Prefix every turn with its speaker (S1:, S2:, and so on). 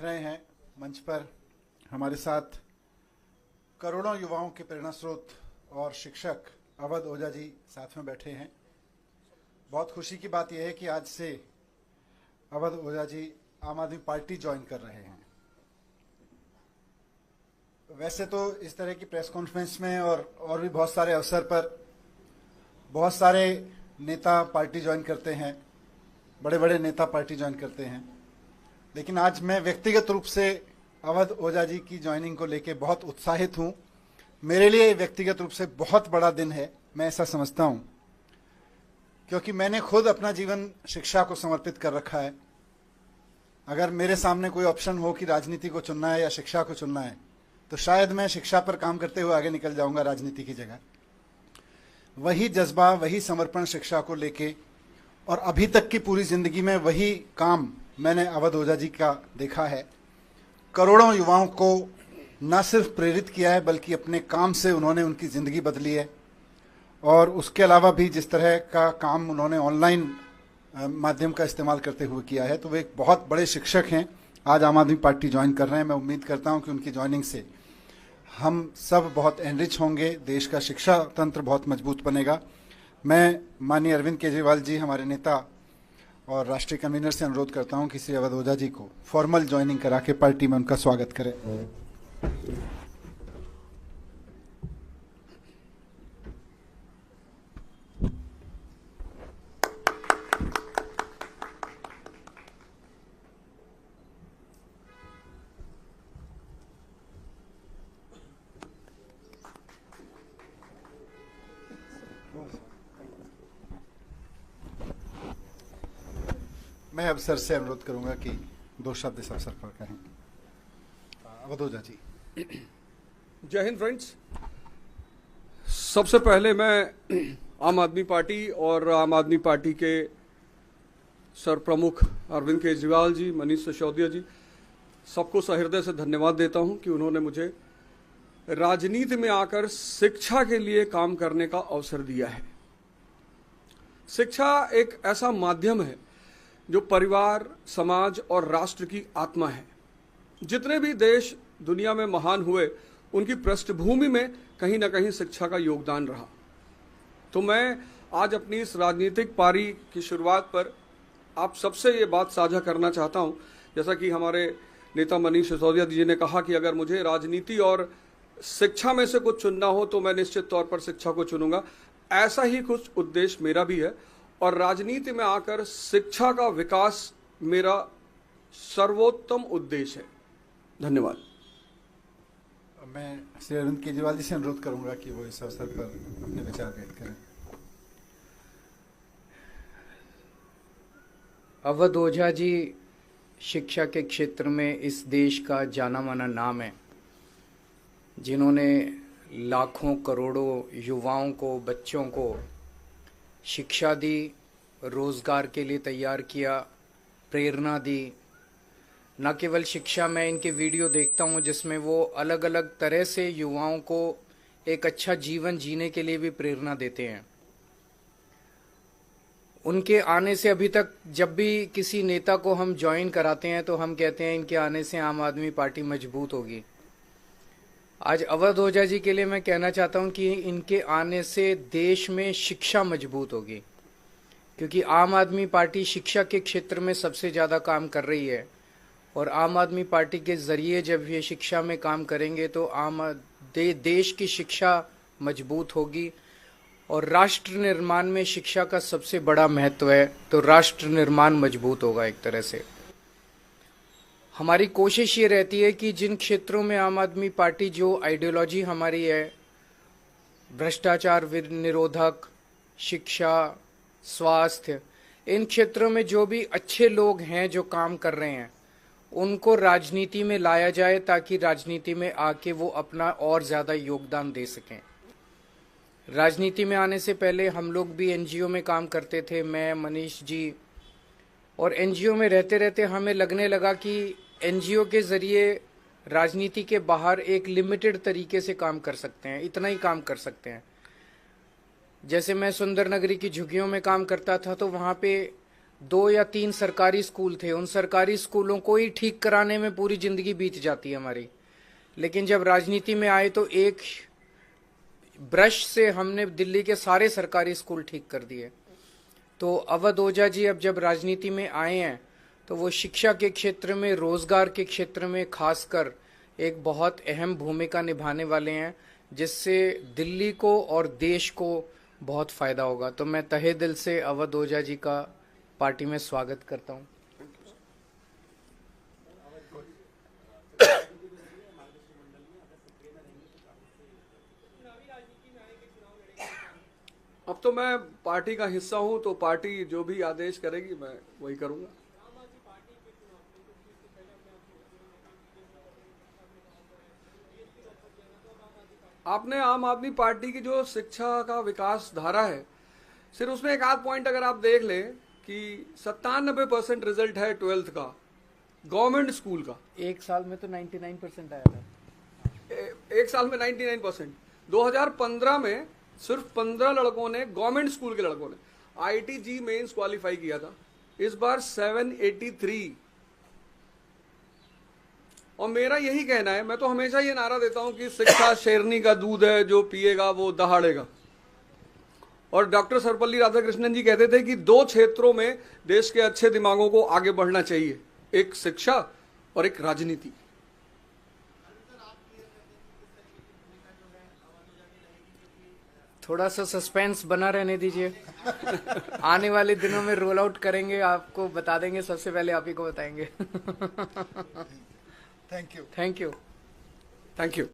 S1: रहे हैं मंच पर हमारे साथ करोड़ों युवाओं के प्रेरणा स्रोत और शिक्षक अवध ओझा जी साथ में बैठे हैं। बहुत खुशी की बात यह है कि आज से अवध ओझा जी आम आदमी पार्टी ज्वाइन कर रहे हैं। वैसे तो इस तरह की प्रेस कॉन्फ्रेंस में और भी बहुत सारे अवसर पर बहुत सारे नेता पार्टी ज्वाइन करते हैं, बड़े बड़े नेता पार्टी ज्वाइन करते हैं, लेकिन आज मैं व्यक्तिगत रूप से अवध ओझा जी की ज्वाइनिंग को लेकर बहुत उत्साहित हूं। मेरे लिए व्यक्तिगत रूप से बहुत बड़ा दिन है, मैं ऐसा समझता हूं, क्योंकि मैंने खुद अपना जीवन शिक्षा को समर्पित कर रखा है। अगर मेरे सामने कोई ऑप्शन हो कि राजनीति को चुनना है या शिक्षा को चुनना है, तो शायद मैं शिक्षा पर काम करते हुए आगे निकल जाऊंगा राजनीति की जगह। वही जज्बा, वही समर्पण शिक्षा को लेके और अभी तक की पूरी जिंदगी में वही काम मैंने अवध ओझा जी का देखा है। करोड़ों युवाओं को न सिर्फ प्रेरित किया है, बल्कि अपने काम से उन्होंने उनकी ज़िंदगी बदली है। और उसके अलावा भी जिस तरह का काम उन्होंने ऑनलाइन माध्यम का इस्तेमाल करते हुए किया है, तो वे एक बहुत बड़े शिक्षक हैं। आज आम आदमी पार्टी ज्वाइन कर रहे हैं। मैं उम्मीद करता हूं कि उनकी ज्वाइनिंग से हम सब बहुत एनरिच होंगे, देश का शिक्षा तंत्र बहुत मजबूत बनेगा। मैं माननीय अरविंद केजरीवाल जी, हमारे नेता और राष्ट्रीय कन्वीनर से अनुरोध करता हूं कि श्री अवध ओझा जी को फॉर्मल ज्वाइनिंग करा के पार्टी में उनका स्वागत करें। मैं अब सर से अनुरोध करूंगा कि 2 शब्द इस अवसर पर कहें। अवध ओझा जी।
S2: जय हिंद फ्रेंड्स। सबसे पहले मैं आम आदमी पार्टी और आम आदमी पार्टी के सर प्रमुख अरविंद केजरीवाल जी, मनीष सिसोदिया जी, सबको सहृदय से धन्यवाद देता हूं कि उन्होंने मुझे राजनीति में आकर शिक्षा के लिए काम करने का अवसर दिया है। शिक्षा एक ऐसा माध्यम है जो परिवार, समाज और राष्ट्र की आत्मा है। जितने भी देश दुनिया में महान हुए, उनकी पृष्ठभूमि में कहीं ना कहीं शिक्षा का योगदान रहा। तो मैं आज अपनी इस राजनीतिक पारी की शुरुआत पर आप सबसे ये बात साझा करना चाहता हूं, जैसा कि हमारे नेता मनीष सिसोदिया जी ने कहा कि अगर मुझे राजनीति और शिक्षा में से कुछ चुनना हो तो मैं निश्चित तौर पर शिक्षा को चुनूंगा। ऐसा ही कुछ उद्देश्य मेरा भी है और राजनीति में आकर शिक्षा का विकास मेरा सर्वोत्तम उद्देश्य है। धन्यवाद।
S1: मैं श्री अरविंद केजरीवाल जी से अनुरोध करूंगा कि वो इस अवसर पर अपने विचार व्यक्त करें।
S3: अवध ओझा जी शिक्षा के क्षेत्र में इस देश का जाना माना नाम है, जिन्होंने लाखों करोड़ों युवाओं को, बच्चों को शिक्षा दी, रोजगार के लिए तैयार किया, प्रेरणा दी। न केवल शिक्षा, मैं इनके वीडियो देखता हूँ जिसमें वो अलग अलग तरह से युवाओं को एक अच्छा जीवन जीने के लिए भी प्रेरणा देते हैं। उनके आने से अभी तक जब भी किसी नेता को हम ज्वाइन कराते हैं तो हम कहते हैं इनके आने से आम आदमी पार्टी मजबूत होगी। आज अवध ओझा जी के लिए मैं कहना चाहता हूं कि इनके आने से देश में शिक्षा मजबूत होगी, क्योंकि आम आदमी पार्टी शिक्षा के क्षेत्र में सबसे ज़्यादा काम कर रही है। और आम आदमी पार्टी के ज़रिए जब ये शिक्षा में काम करेंगे तो देश की शिक्षा मजबूत होगी। और राष्ट्र निर्माण में शिक्षा का सबसे बड़ा महत्व है, तो राष्ट्र निर्माण मजबूत होगा एक तरह से। हमारी कोशिश ये रहती है कि जिन क्षेत्रों में आम आदमी पार्टी, जो आइडियोलॉजी हमारी है, भ्रष्टाचार निरोधक, शिक्षा, स्वास्थ्य, इन क्षेत्रों में जो भी अच्छे लोग हैं जो काम कर रहे हैं, उनको राजनीति में लाया जाए ताकि राजनीति में आके वो अपना और ज़्यादा योगदान दे सकें। राजनीति में आने से पहले हम लोग भी एनजीओ में काम करते थे, मैं, मनीष जी, और एनजीओ में रहते रहते हमें लगने लगा कि एनजीओ के ज़रिए राजनीति के बाहर एक लिमिटेड तरीके से काम कर सकते हैं, इतना ही काम कर सकते हैं। जैसे मैं सुंदर नगरी की झुग्गियों में काम करता था, तो वहाँ पे 2 या 3 सरकारी स्कूल थे, उन सरकारी स्कूलों को ही ठीक कराने में पूरी जिंदगी बीत जाती है हमारी। लेकिन जब राजनीति में आए तो एक ब्रश से हमने दिल्ली के सारे सरकारी स्कूल ठीक कर दिए। तो अवध ओझा जी अब जब राजनीति में आए हैं तो वो शिक्षा के क्षेत्र में, रोजगार के क्षेत्र में खासकर एक बहुत अहम भूमिका निभाने वाले हैं, जिससे दिल्ली को और देश को बहुत फायदा होगा। तो मैं तहे दिल से अवध ओझा जी का पार्टी में स्वागत करता हूं।
S2: अब तो मैं पार्टी का हिस्सा हूं, तो पार्टी जो भी आदेश करेगी मैं वही करूंगा। आपने आम आदमी पार्टी की जो शिक्षा का विकास धारा है, सिर्फ उसमें एक आध पॉइंट अगर आप देख ले कि 97% रिजल्ट है 12th का गवर्नमेंट स्कूल का।
S3: एक साल में तो 99% आया था।
S2: एक साल में 99%। 2015 में सिर्फ 15 लड़कों ने, गवर्नमेंट स्कूल के लड़कों ने IIT मेंस क्वालिफाई किया था। इस बार 783। और मेरा यही कहना है, मैं तो हमेशा ये नारा देता हूं कि शिक्षा शेरनी का दूध है, जो पिएगा वो दहाड़ेगा। और डॉक्टर सर्वपल्ली राधाकृष्णन जी कहते थे कि 2 क्षेत्रों में देश के अच्छे दिमागों को आगे बढ़ना चाहिए, एक शिक्षा और एक राजनीति।
S3: थोड़ा सा सस्पेंस बना रहने दीजिए। आने वाले दिनों में रोल आउट करेंगे, आपको बता देंगे, सबसे पहले आप ही को बताएंगे।
S1: Thank you.
S3: Thank you.
S2: Thank you.